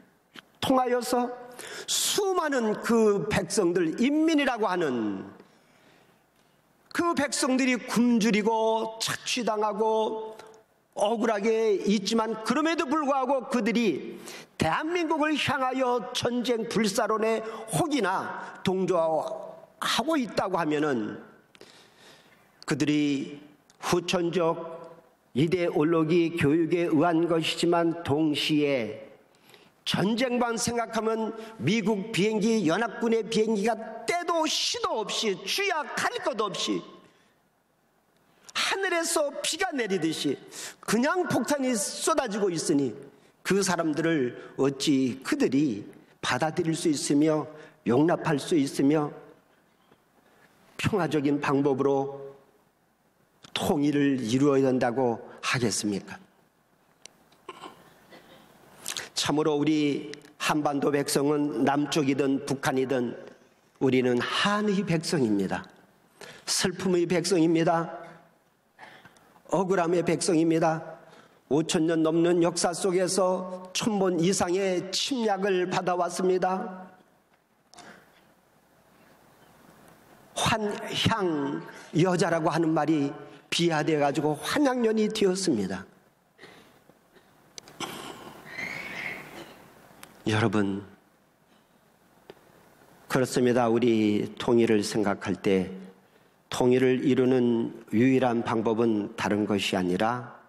통하여서 수많은 그 백성들, 인민이라고 하는 그 백성들이 굶주리고 착취당하고 억울하게 있지만 그럼에도 불구하고 그들이 대한민국을 향하여 전쟁 불사론에 혹이나 동조하고 있다고 하면은 그들이 후천적 이데올로기 교육에 의한 것이지만 동시에 전쟁만 생각하면 미국 비행기, 연합군의 비행기가 때도 시도 없이 쥐약할 것 없이 하늘에서 비가 내리듯이 그냥 폭탄이 쏟아지고 있으니 그 사람들을 어찌 그들이 받아들일 수 있으며 용납할 수 있으며 평화적인 방법으로 통일을 이루어야 된다고 하겠습니까? 참으로 우리 한반도 백성은 남쪽이든 북한이든 우리는 한의 백성입니다. 슬픔의 백성입니다. 억울함의 백성입니다. 5,000년 넘는 역사 속에서 1,000번 이상의 침략을 받아왔습니다. 환향 여자라고 하는 말이 비하되어 가지고 환양년이 되었습니다. 여러분, 그렇습니다. 우리 통일을 생각할 때 통일을 이루는 유일한 방법은 다른 것이 아니라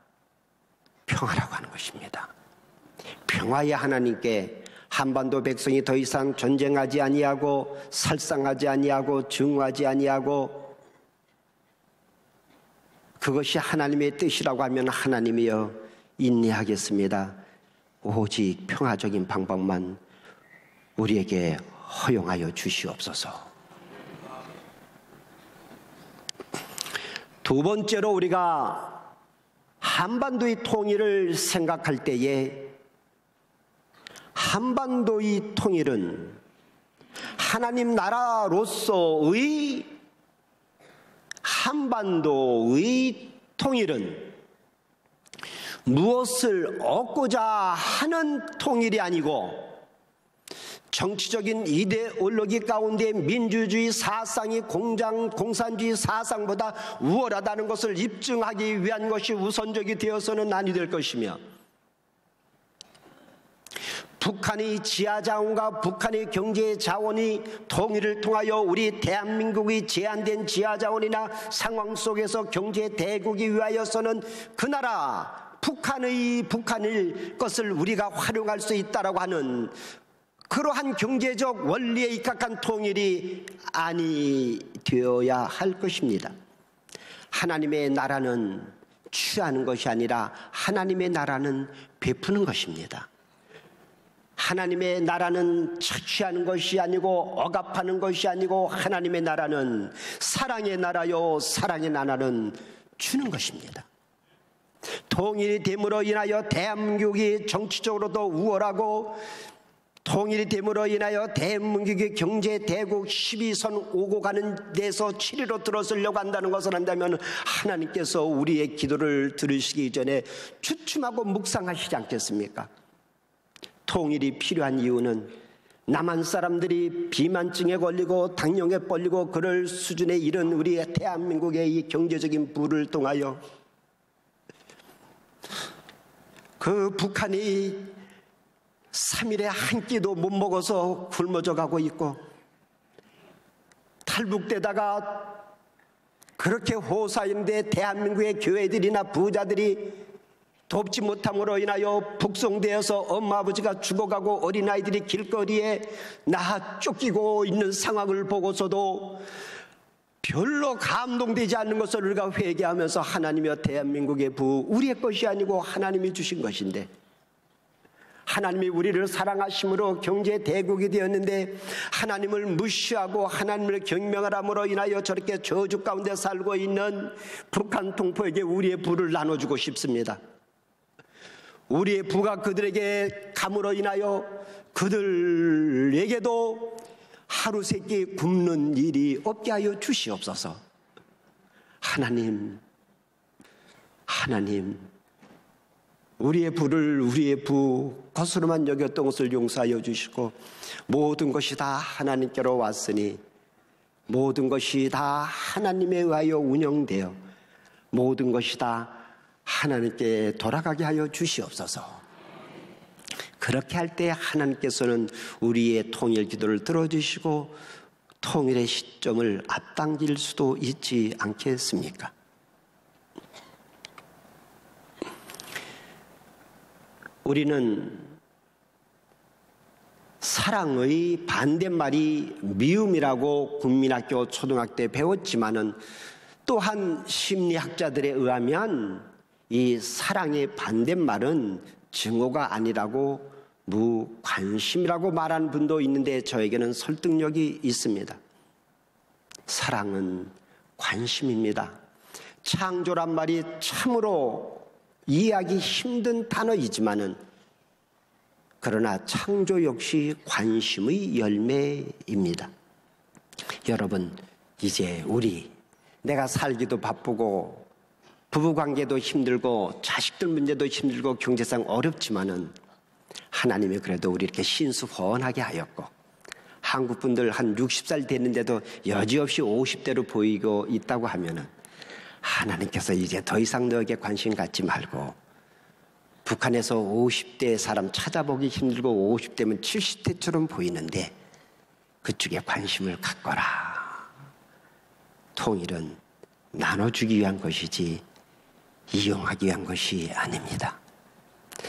평화라고 하는 것입니다. 평화의 하나님께 한반도 백성이 더 이상 전쟁하지 아니하고 살상하지 아니하고 증오하지 아니하고 그것이 하나님의 뜻이라고 하면 하나님이여 인내하겠습니다. 오직 평화적인 방법만 우리에게 허용하여 주시옵소서. 두 번째로 우리가 한반도의 통일을 생각할 때에 한반도의 통일은 하나님 나라로서의 한반도의 통일은 무엇을 얻고자 하는 통일이 아니고 정치적인 이데올로기 가운데 민주주의 사상이 공산주의 사상보다 우월하다는 것을 입증하기 위한 것이 우선적이 되어서는 아니 될 것이며 북한의 지하자원과 북한의 경제자원이 통일을 통하여 우리 대한민국의 제한된 지하자원이나 상황 속에서 경제대국이 위하여서는 그 나라 북한의 것을 우리가 활용할 수 있다라고 하는 그러한 경제적 원리에 입각한 통일이 아니 되어야 할 것입니다. 하나님의 나라는 취하는 것이 아니라 하나님의 나라는 베푸는 것입니다. 하나님의 나라는 착취하는 것이 아니고 억압하는 것이 아니고 하나님의 나라는 사랑의 나라요 사랑의 나라는 주는 것입니다. 통일이 됨으로 인하여 대한민국이 정치적으로도 우월하고 통일이 됨으로 인하여 대한민국의 경제 대국 12선 오고 가는 데서 7위로 들어서려고 한다는 것을 한다면 하나님께서 우리의 기도를 들으시기 전에 주춤하고 묵상하시지 않겠습니까? 통일이 필요한 이유는 남한 사람들이 비만증에 걸리고 당뇨에 걸리고 그럴 수준에 이른 우리 대한민국의 이 경제적인 부를 통하여 그 북한이 3일에 한 끼도 못 먹어서 굶어져 가고 있고 탈북되다가 그렇게 호사인데 대한민국의 교회들이나 부자들이 돕지 못함으로 인하여 북송되어서 엄마 아버지가 죽어가고 어린아이들이 길거리에 나하 쫓기고 있는 상황을 보고서도 별로 감동되지 않는 것을 우리가 회개하면서 하나님이여 대한민국의 부 우리의 것이 아니고 하나님이 주신 것인데 하나님이 우리를 사랑하심으로 경제 대국이 되었는데 하나님을 무시하고 하나님을 경멸함으로 인하여 저렇게 저주 가운데 살고 있는 북한 동포에게 우리의 부를 나눠주고 싶습니다. 우리의 부가 그들에게 감으로 인하여 그들에게도 하루 세끼 굶는 일이 없게 하여 주시옵소서. 하나님 우리의 부를 우리의 부 거스름한 여겼던 것을 용서하여 주시고 모든 것이 다 하나님께로 왔으니 모든 것이 다 하나님에 의하여 운영되어 모든 것이 다 하나님께 돌아가게 하여 주시옵소서. 그렇게 할 때 하나님께서는 우리의 통일 기도를 들어주시고 통일의 시점을 앞당길 수도 있지 않겠습니까? 우리는 사랑의 반대말이 미움이라고 국민학교 초등학교 때 배웠지만은 또한 심리학자들에 의하면 이 사랑의 반대말은 증오가 아니라고 무관심이라고 말하는 분도 있는데 저에게는 설득력이 있습니다. 사랑은 관심입니다. 창조란 말이 참으로 이해하기 힘든 단어이지만은 그러나 창조 역시 관심의 열매입니다. 여러분, 이제 내가 살기도 바쁘고 부부관계도 힘들고 자식들 문제도 힘들고 경제상 어렵지만은 하나님이 그래도 우리 이렇게 신수헌하게 하였고 한국 분들 한 60살 됐는데도 여지없이 50대로 보이고 있다고 하면은 하나님께서 이제 더 이상 너에게 관심 갖지 말고 북한에서 50대 사람 찾아보기 힘들고 50대면 70대처럼 보이는데 그쪽에 관심을 갖거라. 통일은 나눠주기 위한 것이지 이용하기 위한 것이 아닙니다.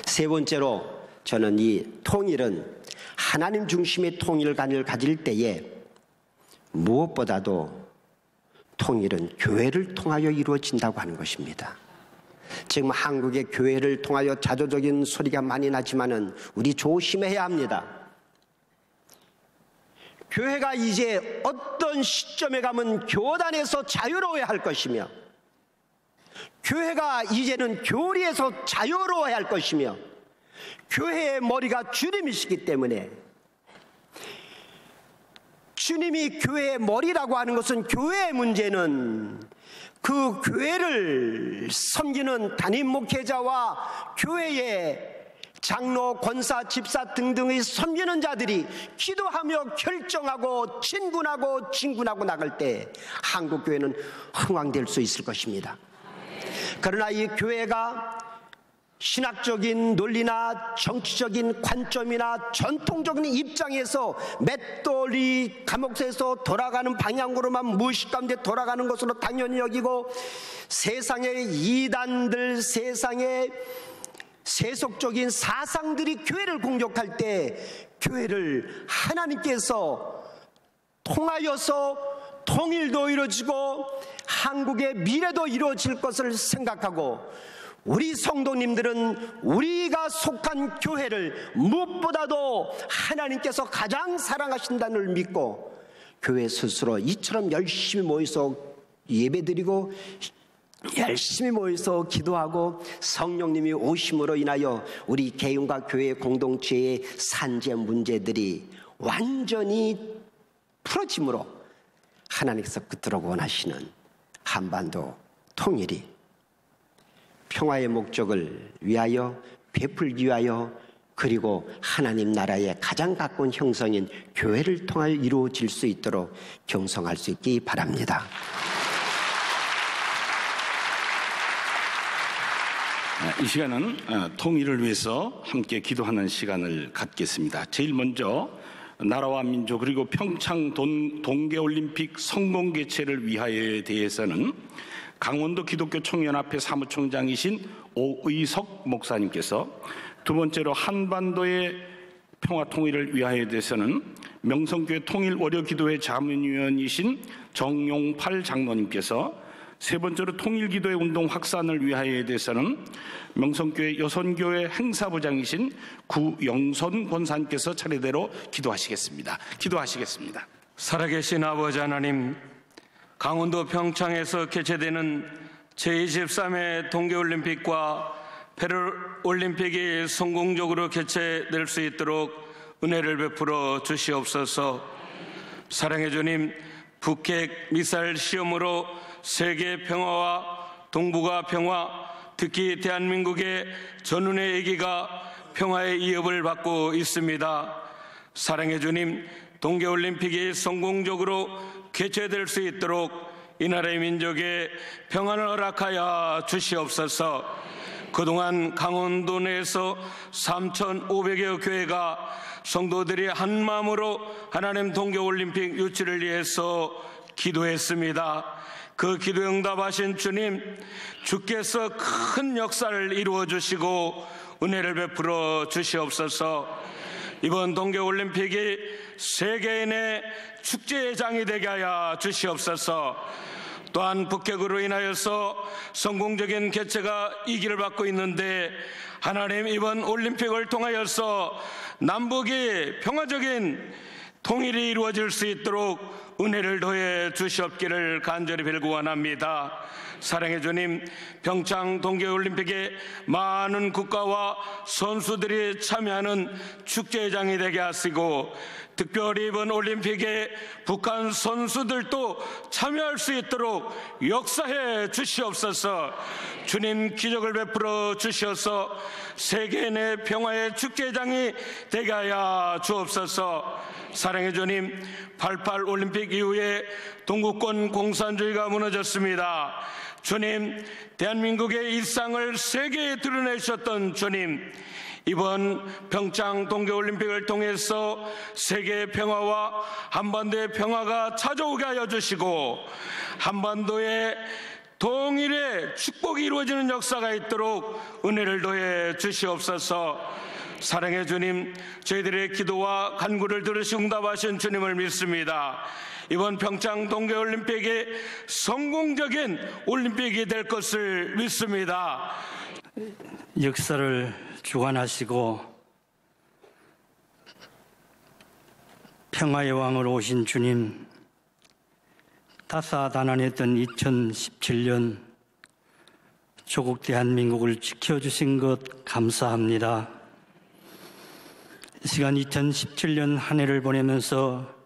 세 번째로 저는 이 통일은 하나님 중심의 통일관을 가질 때에 무엇보다도 통일은 교회를 통하여 이루어진다고 하는 것입니다. 지금 한국의 교회를 통하여 자조적인 소리가 많이 나지만은 우리 조심해야 합니다. 교회가 이제 어떤 시점에 가면 교단에서 자유로워야 할 것이며 교회가 이제는 교리에서 자유로워야 할 것이며 교회의 머리가 주님이시기 때문에 주님이 교회의 머리라고 하는 것은 교회의 문제는 그 교회를 섬기는 담임 목회자와 교회의 장로, 권사, 집사 등등의 섬기는 자들이 기도하며 결정하고 진군하고 나갈 때 한국교회는 흥왕될 수 있을 것입니다. 그러나 이 교회가 신학적인 논리나 정치적인 관점이나 전통적인 입장에서 맷돌이 감옥에서 돌아가는 방향으로만 무의식 가운데 돌아가는 것으로 당연히 여기고 세상의 이단들, 세상의 세속적인 사상들이 교회를 공격할 때 교회를 하나님께서 통하여서 통일도 이루어지고 한국의 미래도 이루어질 것을 생각하고 우리 성도님들은 우리가 속한 교회를 무엇보다도 하나님께서 가장 사랑하신다는 걸 믿고 교회 스스로 이처럼 열심히 모여서 예배드리고 열심히 모여서 기도하고 성령님이 오심으로 인하여 우리 개인과 교회 공동체의 산재 문제들이 완전히 풀어짐으로 하나님께서 그토록 원하시는 한반도 통일이 평화의 목적을 위하여 베풀기 위하여 그리고 하나님 나라의 가장 가까운 형성인 교회를 통하여 이루어질 수 있도록 경성할 수 있기 바랍니다. 이 시간은 통일을 위해서 함께 기도하는 시간을 갖겠습니다. 제일 먼저 나라와 민족 그리고 평창 동계올림픽 성공 개최를 위하여에 대해서는 강원도 기독교 총연합회 사무총장이신 오의석 목사님께서, 두 번째로 한반도의 평화 통일을 위하여에 대해서는 명성교회 통일월요기도회 자문위원이신 정용팔 장로님께서, 세 번째로 통일기도회 운동 확산을 위하여에 대해서는 명성교회 여선교회 행사부장이신 구영선 권사님께서 차례대로 기도하시겠습니다. 기도하시겠습니다. 살아계신 아버지 하나님, 강원도 평창에서 개최되는 제23회 동계올림픽과 패럴올림픽이 성공적으로 개최될 수 있도록 은혜를 베풀어 주시옵소서. 사랑해 주님, 북핵 미사일 시험으로 세계 평화와 동북아 평화, 특히 대한민국의 전운의 얘기가 평화의 위협을 받고 있습니다. 사랑해 주님, 동계올림픽이 성공적으로 개최될 수 있도록 이 나라의 민족의 평안을 허락하여 주시옵소서. 그동안 강원도 내에서 3,500여 교회가 성도들이 한마음으로 하나님 동계올림픽 유치를 위해서 기도했습니다. 그 기도 응답하신 주님, 주께서 큰 역사를 이루어 주시고 은혜를 베풀어 주시옵소서. 이번 동계올림픽이 세계인의 축제의 장이 되게 하여 주시옵소서. 또한 북핵으로 인하여서 성공적인 개최가 이기를 받고 있는데, 하나님 이번 올림픽을 통하여서 남북이 평화적인 통일이 이루어질 수 있도록 은혜를 더해 주시옵기를 간절히 빌고 원합니다. 사랑해 주님, 평창 동계올림픽에 많은 국가와 선수들이 참여하는 축제장이 되게 하시고, 특별히 이번 올림픽에 북한 선수들도 참여할 수 있도록 역사해 주시옵소서. 주님, 기적을 베풀어 주셔서 세계인의 평화의 축제장이 되게 하여 주옵소서. 사랑해 주님, 88 올림픽 이후에 동구권 공산주의가 무너졌습니다. 주님, 대한민국의 일상을 세계에 드러내셨던 주님, 이번 평창 동계올림픽을 통해서 세계의 평화와 한반도의 평화가 찾아오게 하여 주시고, 한반도의 통일의 축복이 이루어지는 역사가 있도록 은혜를 더해 주시옵소서. 사랑해 주님, 저희들의 기도와 간구를 들으시고 응답하신 주님을 믿습니다. 이번 평창 동계올림픽이 성공적인 올림픽이 될 것을 믿습니다. 역사를 주관하시고 평화의 왕으로 오신 주님, 다사다난했던 2017년 조국 대한민국을 지켜주신 것 감사합니다. 이 시간 2017년 한 해를 보내면서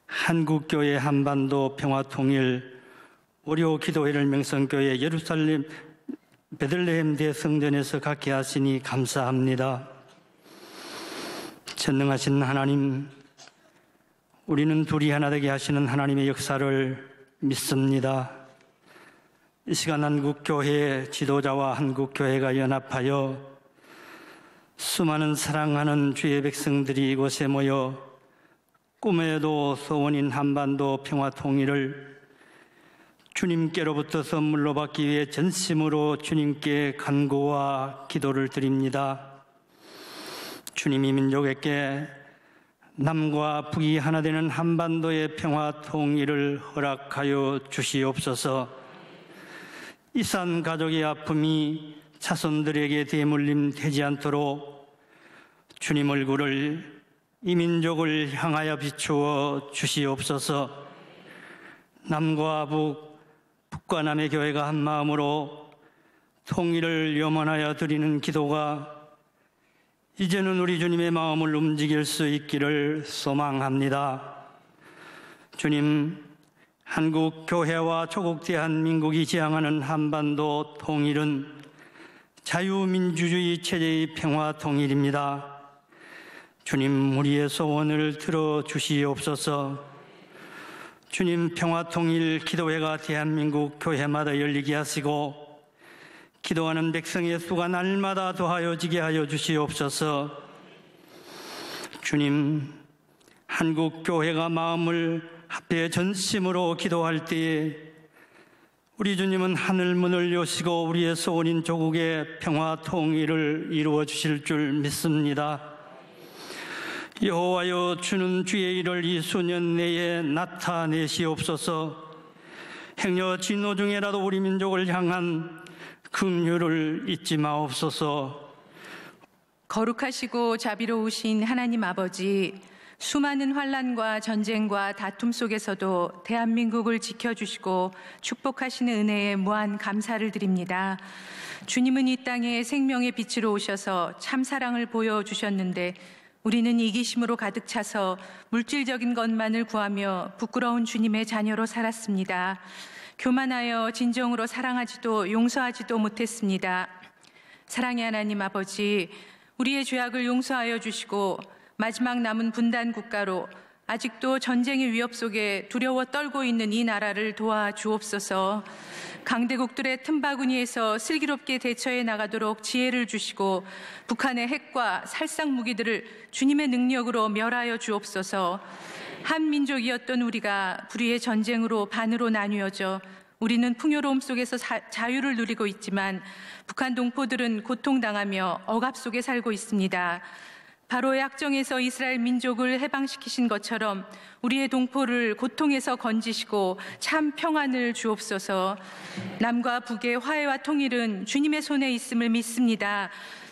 한국교회 한반도 평화통일 월요 기도회를 명성교회 예루살렘 베들레헴 대성전에서 갖게 하시니 감사합니다. 전능하신 하나님, 우리는 둘이 하나 되게 하시는 하나님의 역사를 믿습니다. 이 시간 한국교회 지도자와 한국교회가 연합하여 수많은 사랑하는 주의 백성들이 이곳에 모여 꿈에도 소원인 한반도 평화 통일을 주님께로부터 선물로 받기 위해 전심으로 주님께 간구와 기도를 드립니다. 주님이 민족에게 남과 북이 하나 되는 한반도의 평화 통일을 허락하여 주시옵소서. 이산 가족의 아픔이 자손들에게 대물림 되지 않도록 주님 얼굴을 이 민족을 향하여 비추어 주시옵소서. 남과 북과 남의 교회가 한 마음으로 통일을 염원하여 드리는 기도가 이제는 우리 주님의 마음을 움직일 수 있기를 소망합니다. 주님, 한국 교회와 조국 대한민국이 지향하는 한반도 통일은 자유민주주의 체제의 평화 통일입니다. 주님, 우리의 소원을 들어주시옵소서. 주님, 평화통일 기도회가 대한민국 교회마다 열리게 하시고 기도하는 백성의 수가 날마다 더하여지게 하여 주시옵소서. 주님, 한국 교회가 마음을 합해 전심으로 기도할 때에 우리 주님은 하늘문을 여시고 우리의 소원인 조국의 평화통일을 이루어 주실 줄 믿습니다. 여호와여, 주는 주의 일을 이 수년 내에 나타내시옵소서. 행여 진노 중에라도 우리 민족을 향한 긍휼을 잊지 마옵소서. 거룩하시고 자비로우신 하나님 아버지, 수많은 환난과 전쟁과 다툼 속에서도 대한민국을 지켜주시고 축복하시는 은혜에 무한 감사를 드립니다. 주님은 이 땅에 생명의 빛으로 오셔서 참 사랑을 보여주셨는데 우리는 이기심으로 가득 차서 물질적인 것만을 구하며 부끄러운 주님의 자녀로 살았습니다. 교만하여 진정으로 사랑하지도 용서하지도 못했습니다. 사랑의 하나님 아버지, 우리의 죄악을 용서하여 주시고 마지막 남은 분단 국가로 아직도 전쟁의 위협 속에 두려워 떨고 있는 이 나라를 도와주옵소서. 강대국들의 틈바구니에서 슬기롭게 대처해 나가도록 지혜를 주시고 북한의 핵과 살상 무기들을 주님의 능력으로 멸하여 주옵소서. 한 민족이었던 우리가 불의의 전쟁으로 반으로 나뉘어져 우리는 풍요로움 속에서 자유를 누리고 있지만 북한 동포들은 고통당하며 억압 속에 살고 있습니다. 바로의 악정에서 이스라엘 민족을 해방시키신 것처럼 우리의 동포를 고통에서 건지시고 참 평안을 주옵소서. 남과 북의 화해와 통일은 주님의 손에 있음을 믿습니다.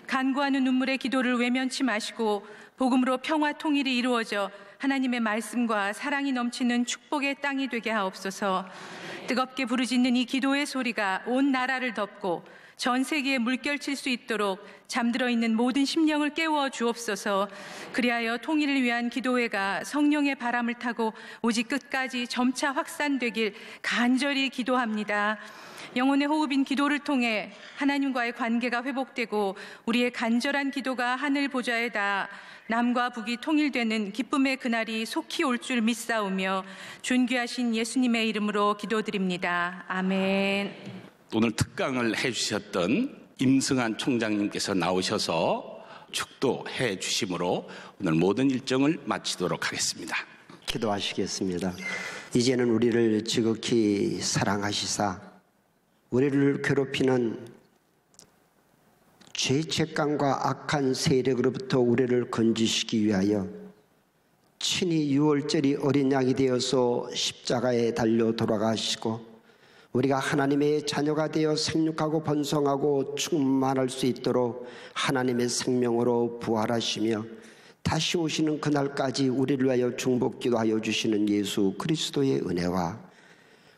간구하는 눈물의 기도를 외면치 마시고 복음으로 평화 통일이 이루어져 하나님의 말씀과 사랑이 넘치는 축복의 땅이 되게 하옵소서. 뜨겁게 부르짖는 이 기도의 소리가 온 나라를 덮고 전 세계에 물결칠 수 있도록 잠들어 있는 모든 심령을 깨워 주옵소서. 그리하여 통일을 위한 기도회가 성령의 바람을 타고 오직 끝까지 점차 확산되길 간절히 기도합니다. 영혼의 호흡인 기도를 통해 하나님과의 관계가 회복되고 우리의 간절한 기도가 하늘 보좌에 닿아 남과 북이 통일되는 기쁨의 그날이 속히 올 줄 믿사오며 존귀하신 예수님의 이름으로 기도드립니다. 아멘. 오늘 특강을 해주셨던 임승환 총장님께서 나오셔서 축도해 주심으로 오늘 모든 일정을 마치도록 하겠습니다. 기도하시겠습니다. 이제는 우리를 지극히 사랑하시사 우리를 괴롭히는 죄책감과 악한 세력으로부터 우리를 건지시기 위하여 친히 유월절이 어린 양이 되어서 십자가에 달려 돌아가시고 우리가 하나님의 자녀가 되어 생육하고 번성하고 충만할 수 있도록 하나님의 생명으로 부활하시며 다시 오시는 그날까지 우리를 위하여 중복기도하여 주시는 예수 그리스도의 은혜와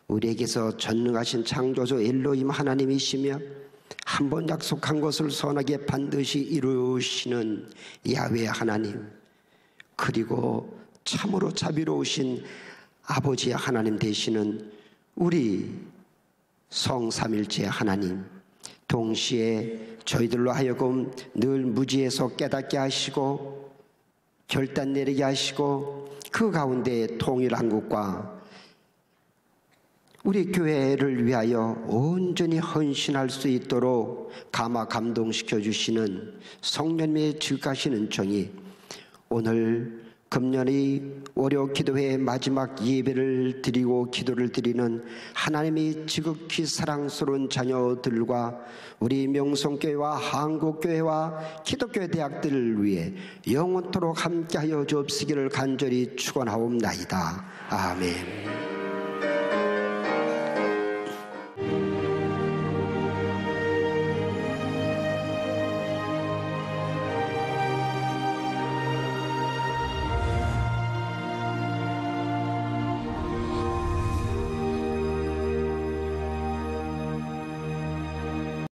우리에게서 전능하신 창조주 엘로힘 하나님이시며 한 번 약속한 것을 선하게 반드시 이루시는 야훼 하나님, 그리고 참으로 자비로우신 아버지 하나님 되시는 우리 성삼일체 하나님, 동시에 저희들로 하여금 늘 무지에서 깨닫게 하시고 결단 내리게 하시고 그 가운데 통일한국과 우리 교회를 위하여 온전히 헌신할 수 있도록 감화 감동시켜 주시는 성령님의 지극하시는 정이 오늘 금년의 월요 기도회의 마지막 예배를 드리고 기도를 드리는 하나님의 지극히 사랑스러운 자녀들과 우리 명성교회와 한국교회와 기독교 대학들을 위해 영원토록 함께하여 주옵시기를 간절히 축원하옵나이다. 아멘.